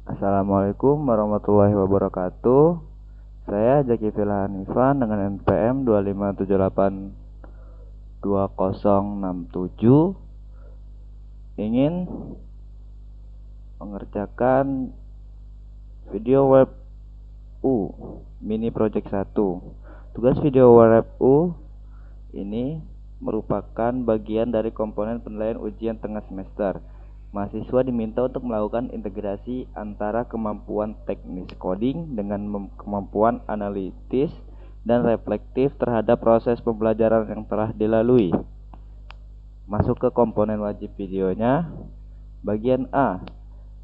Assalamualaikum warahmatullahi wabarakatuh. Saya Jaki Filhan Ivan dengan NPM 25782067 ingin mengerjakan video web U mini project 1. Tugas video web U ini merupakan bagian dari komponen penilaian ujian tengah semester. Mahasiswa diminta untuk melakukan integrasi antara kemampuan teknis coding dengan kemampuan analitis dan reflektif terhadap proses pembelajaran yang telah dilalui. Masuk ke komponen wajib videonya. Bagian A,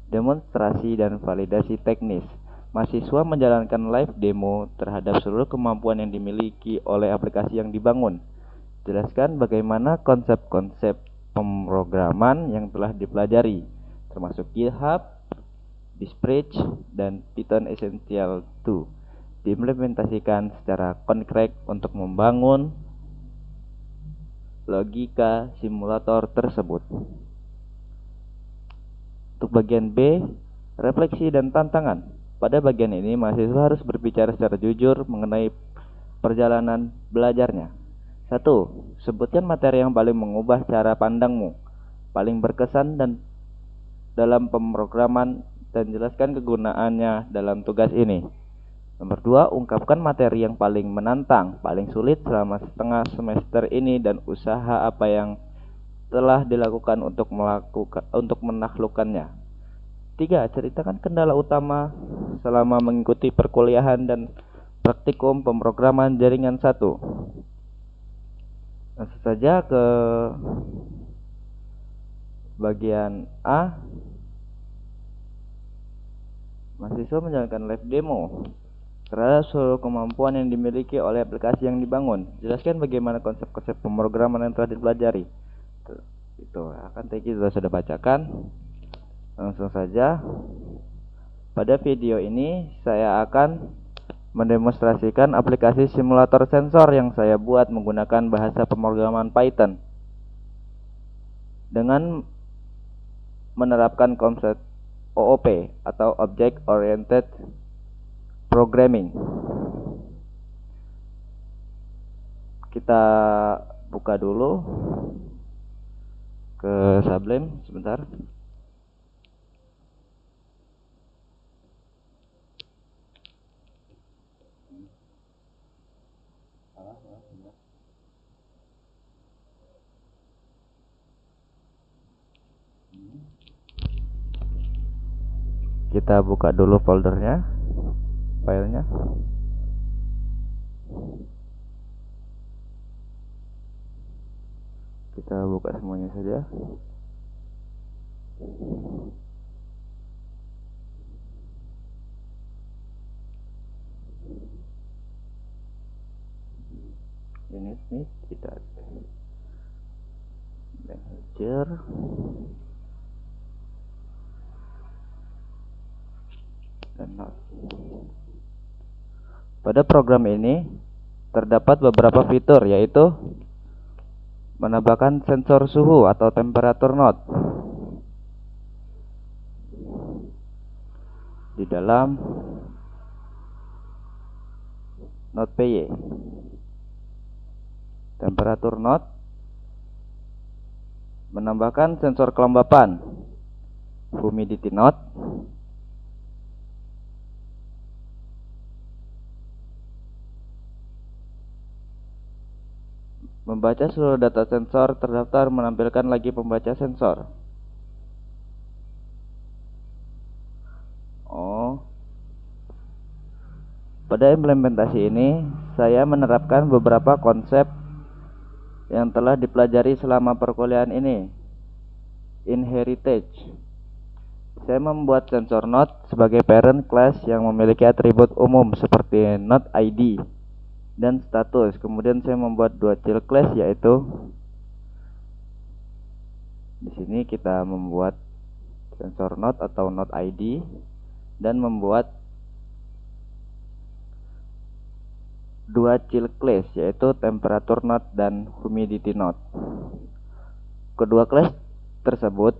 demonstrasi dan validasi teknis. Mahasiswa menjalankan live demo terhadap seluruh kemampuan yang dimiliki oleh aplikasi yang dibangun. Jelaskan bagaimana konsep-konsep pemrograman yang telah dipelajari, termasuk GitHub, Bridge, dan Python Essential 2, diimplementasikan secara konkret untuk membangun logika simulator tersebut. Untuk bagian B, refleksi dan tantangan. Pada bagian ini, mahasiswa harus berbicara secara jujur mengenai perjalanan belajarnya. 1. Sebutkan materi yang paling mengubah cara pandangmu, paling berkesan dan dalam pemrograman, dan jelaskan kegunaannya dalam tugas ini. Nomor 2. Ungkapkan materi yang paling menantang, paling sulit selama setengah semester ini dan usaha apa yang telah dilakukan untuk menaklukkannya. 3. Ceritakan kendala utama selama mengikuti perkuliahan dan praktikum pemrograman jaringan 1. Langsung saja ke bagian A. Mahasiswa menjalankan live demo terhadap seluruh kemampuan yang dimiliki oleh aplikasi yang dibangun. Jelaskan bagaimana konsep-konsep pemrograman yang telah dipelajari. Itu akan Teki sudah bacakan. Langsung saja. Pada video ini saya akan mendemonstrasikan aplikasi simulator sensor yang saya buat menggunakan bahasa pemrograman Python dengan menerapkan konsep OOP atau Object Oriented Programming. Kita buka dulu ke Sublime sebentar. Kita buka dulu foldernya, filenya. Kita buka semuanya saja. Ini tidak manager. Pada program ini terdapat beberapa fitur, yaitu menambahkan sensor suhu atau temperatur node di dalam node PY. Temperatur node, menambahkan sensor kelembapan humidity node, membaca seluruh data sensor terdaftar, menampilkan lagi pembaca sensor. Pada implementasi ini saya menerapkan beberapa konsep yang telah dipelajari selama perkuliahan ini. Inheritage. Saya membuat sensor node sebagai parent class yang memiliki atribut umum seperti node ID dan status. Kemudian saya membuat dua child class, yaitu di sini kita membuat sensor node atau node ID dan membuat dua child class, yaitu temperature node dan humidity node. Kedua class tersebut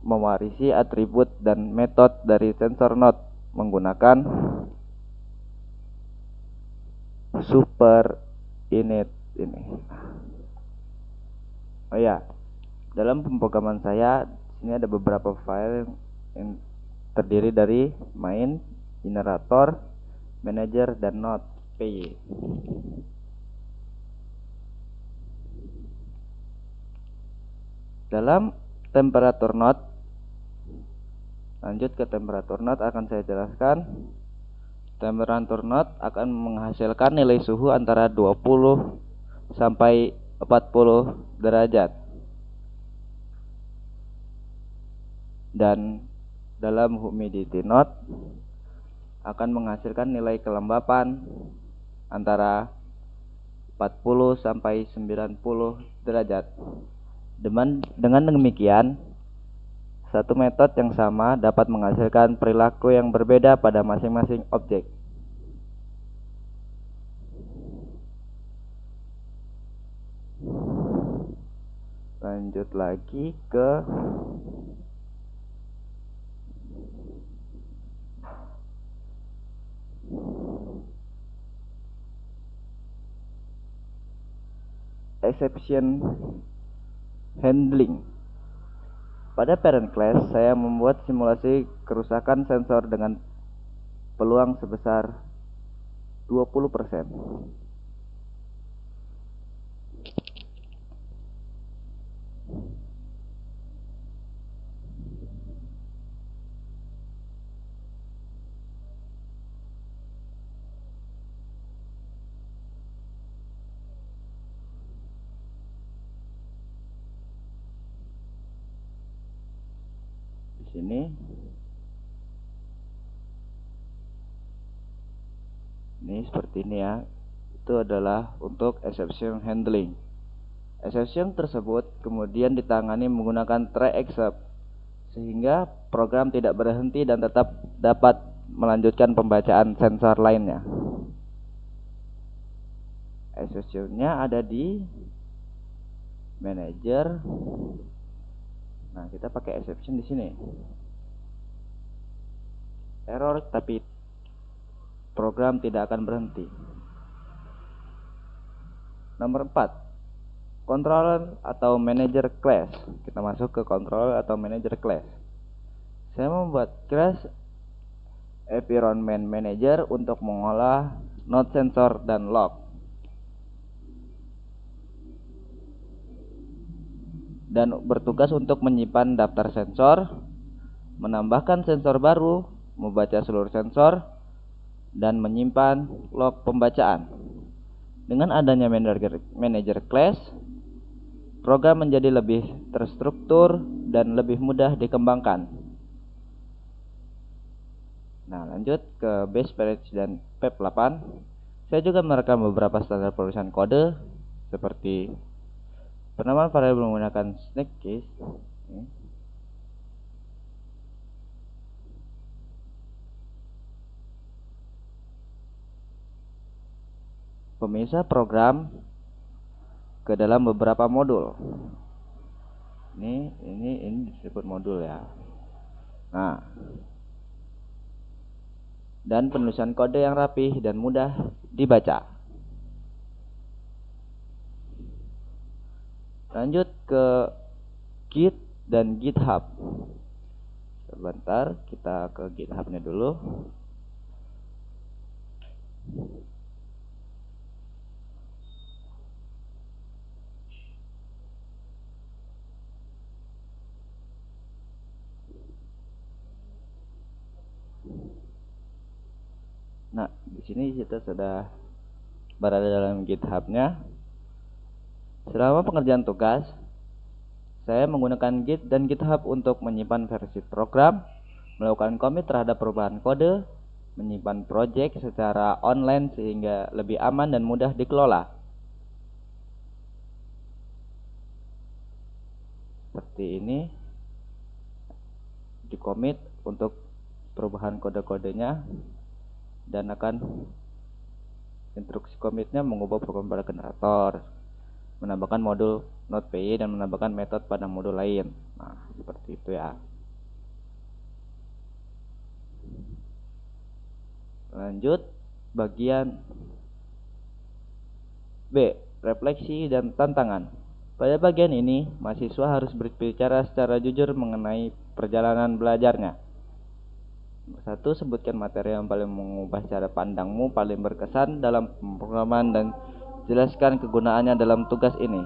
mewarisi atribut dan metode dari sensor node menggunakan super init ini. Oh ya, dalam pemrograman saya ini ada beberapa file yang terdiri dari main, generator, manager, dan node py. Dalam temperatur node, lanjut ke temperatur node akan saya jelaskan. Temperatur node akan menghasilkan nilai suhu antara 20 sampai 40 derajat. Dan dalam humidity node akan menghasilkan nilai kelembapan antara 40 sampai 90 derajat. Dengan demikian, satu metode yang sama dapat menghasilkan perilaku yang berbeda pada masing-masing objek. Lanjut lagi ke exception handling. Pada parent class, saya membuat simulasi kerusakan sensor dengan peluang sebesar 20%. Ini seperti ini ya. Itu adalah untuk exception handling. Exception tersebut kemudian ditangani menggunakan try except, sehingga program tidak berhenti dan tetap dapat melanjutkan pembacaan sensor lainnya. Exception-nya ada di manager. Nah, kita pakai exception di sini. Error, tapi program tidak akan berhenti. Nomor 4, controller atau manager class. Kita masuk ke controller atau manager class. Saya membuat class environment manager untuk mengolah node sensor dan log, dan bertugas untuk menyimpan daftar sensor, menambahkan sensor baru, membaca seluruh sensor, dan menyimpan log pembacaan. Dengan adanya manager class, program menjadi lebih terstruktur dan lebih mudah dikembangkan. Nah, lanjut ke base package dan pep 8. Saya juga merekam beberapa standar penulisan kode seperti penamaan variabel menggunakan snake case, pemisah program ke dalam beberapa modul. Ini disebut modul ya. Nah, dan penulisan kode yang rapih dan mudah dibaca. Lanjut ke Git dan GitHub. Sebentar, kita ke GitHub-nya dulu. Nah, di sini kita sudah berada dalam GitHub-nya. Selama pengerjaan tugas, saya menggunakan Git dan GitHub untuk menyimpan versi program, melakukan commit terhadap perubahan kode, menyimpan project secara online sehingga lebih aman dan mudah dikelola. Seperti ini, di commit untuk perubahan kode-kodenya, dan akan instruksi commitnya mengubah program pada generator, menambahkan modul node.py, dan menambahkan metode pada modul lain. Nah, seperti itu ya. Lanjut, bagian B, refleksi dan tantangan. Pada bagian ini, mahasiswa harus berbicara secara jujur mengenai perjalanan belajarnya. Satu, sebutkan materi yang paling mengubah cara pandangmu paling berkesan dalam pemrograman dan jelaskan kegunaannya dalam tugas ini.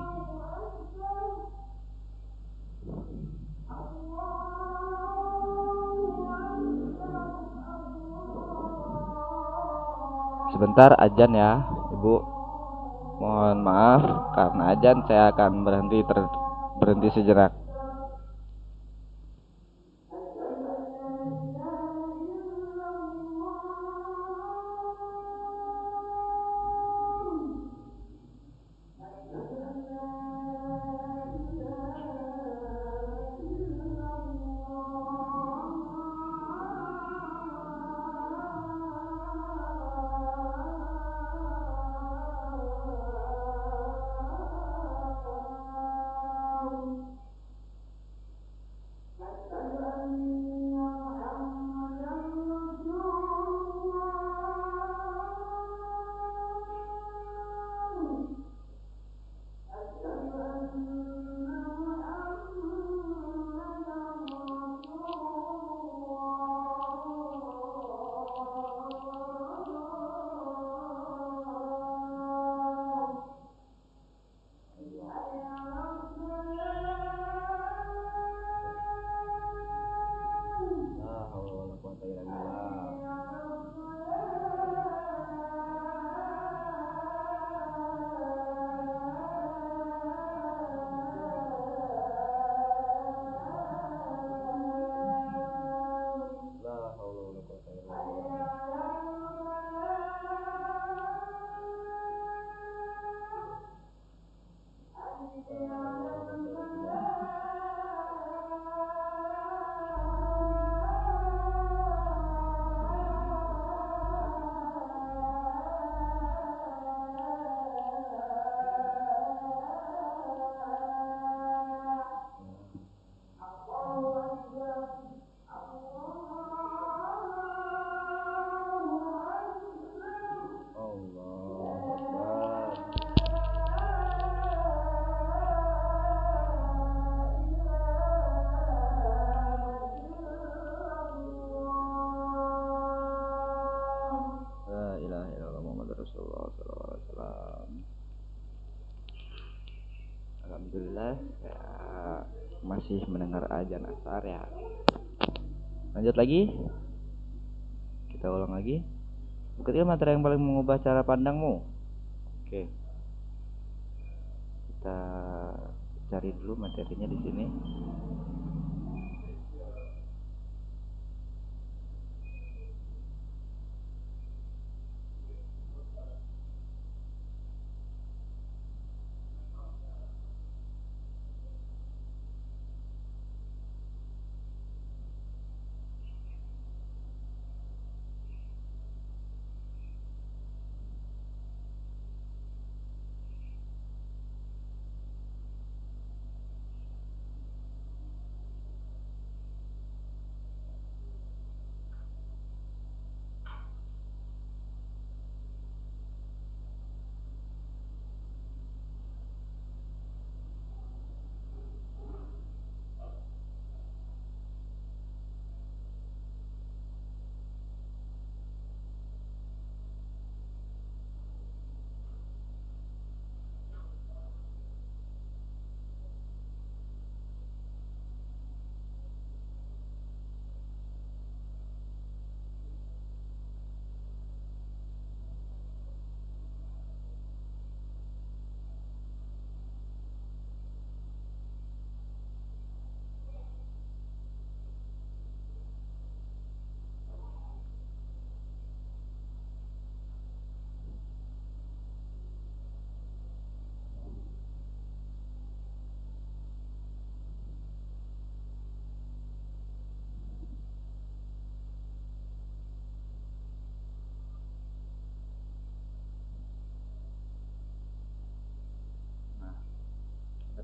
Sebentar azan ya, Ibu. Mohon maaf karena azan saya akan berhenti sejenak. Alhamdulillah ya, masih mendengar azan asar ya. Lanjut lagi, kita ulang lagi. Ketiga, materi yang paling mengubah cara pandangmu. Oke, kita cari dulu materinya di sini.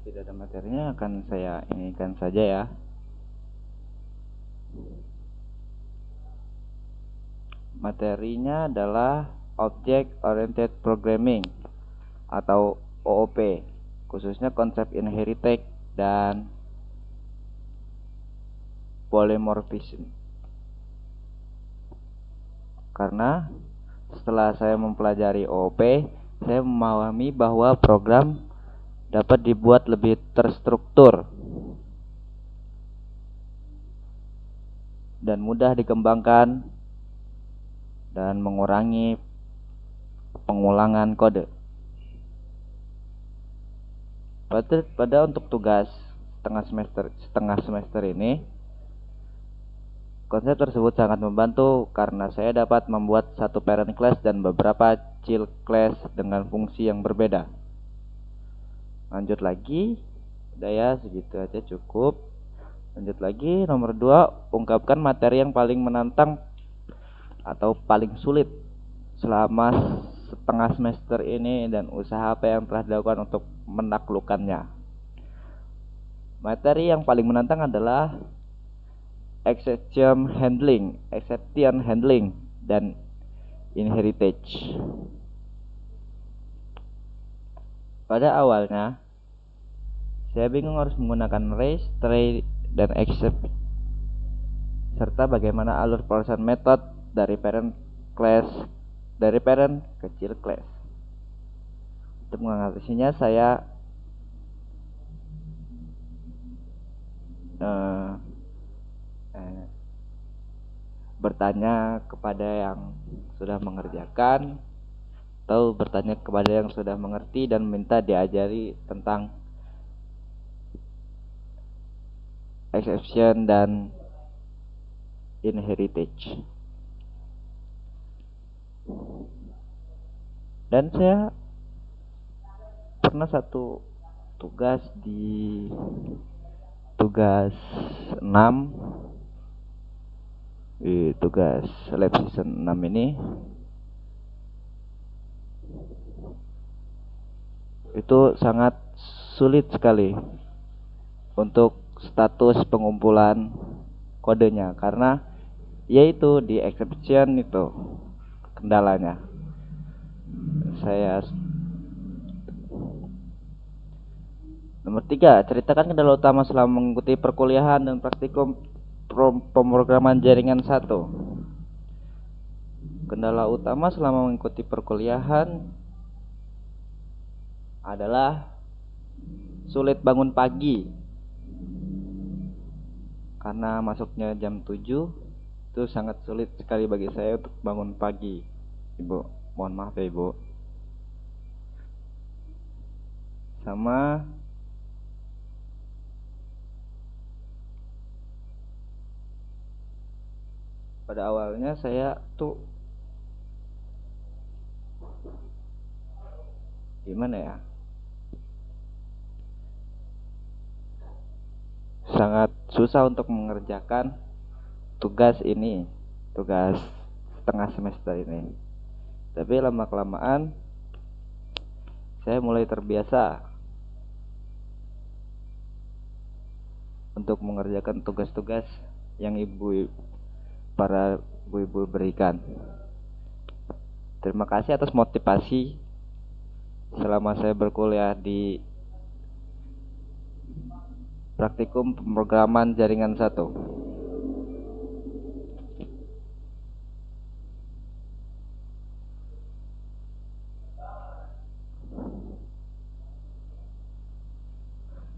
Tidak ada materinya, akan saya inikan saja ya. Materinya adalah Object Oriented Programming atau OOP, khususnya konsep inheritance dan polymorphism. Karena setelah saya mempelajari OOP, saya memahami bahwa program dapat dibuat lebih terstruktur dan mudah dikembangkan dan mengurangi pengulangan kode. Pada untuk tugas setengah semester ini, konsep tersebut sangat membantu karena saya dapat membuat satu parent class dan beberapa child class dengan fungsi yang berbeda. Lanjut lagi, udah ya, segitu aja cukup. Lanjut lagi, nomor 2, ungkapkan materi yang paling menantang atau paling sulit selama setengah semester ini dan usaha apa yang telah dilakukan untuk menaklukkannya. Materi yang paling menantang adalah exception handling, dan inheritance. Pada awalnya, saya bingung harus menggunakan raise, try, dan except, serta bagaimana alur perusahaan metode dari parent ke child class. Untuk mengatasinya, saya bertanya kepada yang sudah mengerjakan atau bertanya kepada yang sudah mengerti dan minta diajari tentang exception dan inheritance. Dan saya pernah satu tugas di tugas 6 di tugas lab season 6 ini itu sangat sulit sekali untuk status pengumpulan kodenya, karena yaitu di exception itu kendalanya. Nomor 3, ceritakan kendala utama selama mengikuti perkuliahan dan praktikum pemrograman jaringan 1. Kendala utama selama mengikuti perkuliahan adalah sulit bangun pagi, karena masuknya jam 7 itu sangat sulit sekali bagi saya untuk bangun pagi, Ibu. Mohon maaf ya, Ibu. Sama pada awalnya saya tuh gimana ya, sangat susah untuk mengerjakan tugas setengah semester ini. Tapi lama kelamaan saya mulai terbiasa untuk mengerjakan tugas-tugas yang para ibu-ibu berikan. Terima kasih atas motivasi selama saya berkuliah di praktikum pemrograman jaringan 1.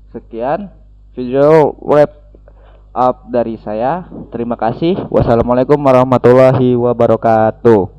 Sekian video wrap up dari saya. Terima kasih. Wassalamualaikum warahmatullahi wabarakatuh.